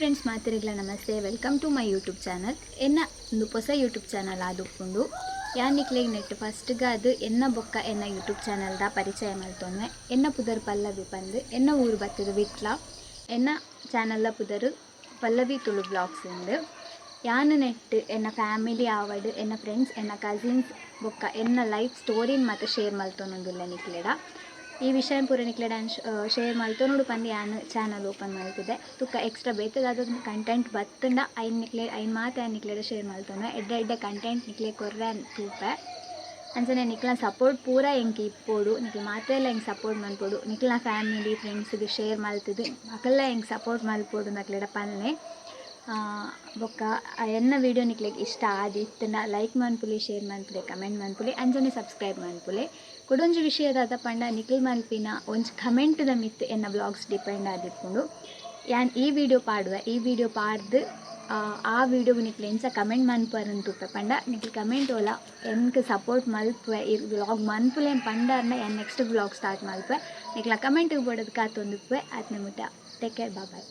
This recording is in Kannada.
ಫ್ರೆಂಡ್ಸ್ ಮಾತಿರಿಗ್ಲ ನಮಸ್ತೆ welcome to my YouTube channel ಎನ್ನ ಒಂದು ಹೊಸ ಯೂಟ್ಯೂಬ್ ಚಾನಲ್ ಆದುಕೊಂಡು ಯಾನಿಕ್ಲೆಗ್ ನೆಟ್ ಫಸ್ಟ್ಗೆ ಅದು ಎನ್ನ ಬೊಕ್ಕ ಎನ್ನ ಯೂಟ್ಯೂಬ್ ಚಾನಲ್ದ ಪರಿಚಯ ಮಲ್ತೊನ್ನೆ ಎನ್ನ ಪುದರ್ ಪಲ್ಲವಿ ಪಂದು ಎನ್ನ ಊರು ಬತ್ತದು ವಿಟ್ಲ ಎನ್ನ ಚಾನಲ್ದ ಪುದರ್ ಪಲ್ಲವಿ ತುಳು ಬ್ಲಾಗ್ಸ್ ಉಂಡು ಯಾನು ನೆಟ್ ಎನ್ನ ಫ್ಯಾಮಿಲಿ ಆವಡ್ ಎನ್ನ ಫ್ರೆಂಡ್ಸ್ ಎನ್ನ ಕಸಿನ್ಸ್ ಬೊಕ್ಕ ಎನ್ನ ಲೈಫ್ ಸ್ಟೋರಿನ ಮತ್ತು ಶೇರ್ ಮಲ್ತೊಂದುಲ್ಲ ನಿಕ್ಲೆಡ ಈ ವಿಷಯ ಪೂರ ನಿಕ್ಲೆಡ ಶೇರ್ ಮಲ್ತೊನೋಡು ಪಂದು ಯಾನು ಚಾನಲ್ ಓಪನ್ ಮಾಡ್ತಿದ್ದೆ ತುಕ್ಕ ಎಕ್ಸ್ಟ್ರಾ ಬೇತದಾದ ಕಂಟೆಂಟ್ ಬತ್ತಂಡ ಐನ್ ಮಾತು ನಿಕ್ಲೆಡ ಶೇರ್ ಮಲ್ತೊಂಡೆ ಎಡ್ಡೆ ಕಂಟೆಂಟ್ ನಿಕ್ಲೆ ಕೊರ್ರೆ ತೂಪೆ ಅಂಚನೆ ನಿಕ್ಲ ಸಪೋರ್ಟ್ ಪೂರ ಎಂಕ್ ಇಪ್ಪೋಡು ನಿಕ್ಲೆ ಮಾತೆಲ್ಲ ಹೆಂಗೆ ಸಪೋರ್ಟ್ ಮಲ್ಪೋಡು ನಿಕ್ಲ ಫ್ಯಾಮಿಲಿ ಫ್ರೆಂಡ್ಸ್ಗೆ ಶೇರ್ ಮಲ್ತಿದ್ದು ಮಕ್ಕಳೆಲ್ಲ ಹೆಂಗೆ ಸಪೋರ್ಟ್ ಮಲ್ಪೋಡು ನಕ್ಲೆಡ ಪನ್ನೆ ಬೊಕ್ಕ ಎನ್ನ ವೀಡಿಯೋ ನಿಕ್ಲೆಗ್ ಇಷ್ಟ ಆದಿತ್ತನ ಲೈಕ್ ಮನ್ಪುಲಿ ಶೇರ್ ಮನ್ಪುಲಿ ಕಮೆಂಟ್ ಮನ್ಪುಲಿ ಅಂಚನೆ ಸಬ್ಸ್ಕ್ರೈಬ್ ಮನ್ಪುಲಿ ಕೊಡೊಂಜಿ ವಿಷಯದಾದ ಪಂಡ ನಿಖಿಲ್ ಮಲ್ಪಿನ ಒಂಜಿ ಕಮೆಂಟ್ದ ಮಿತ್ ಎನ್ನ ಬ್ಲಾಗ್ಸ್ ಡಿಪೆಂಡ್ ಆದಿಪ್ಪುಂಡು ಯಾನ್ ಈ ವಿಡಿಯೋ ಪಾಡುವೆ ಈ ವಿಡಿಯೋ ಪಾಡ್ದು ಆ ವಿಡಿಯೋಗೆ ನಿಕ್ಲೆ ಎಂಚ ಕಮೆಂಟ್ ಮನ್ಪರನ್ ತುಪ್ಪೆ ಪಂಡ ನಿಕ್ಲೆ ಕಮೆಂಟ್ ಓಲ ಎಂಕ್ ಸಪೋರ್ಟ್ ಮಲ್ಪುವೆ ಈ ವ್ಲಾಗ್ ಮನ್ಪುಲೆ ಪಂಡರ್ನ ಯಾನ್ ನೆಕ್ಸ್ಟ್ ವ್ಲಾಗ್ ಸ್ಟಾರ್ಟ್ ಮಲ್ಪುವೆ ನಿಕ್ಲ ಕಮೆಂಟ್ಗೆ ಬೋಡೋದು ಕಾತೊಂದುಪ್ಪೆ ಆತ್ನ ಮುಟ್ಟ ಟೇಕ್ ಕೇರ್ ಬಾಯ್.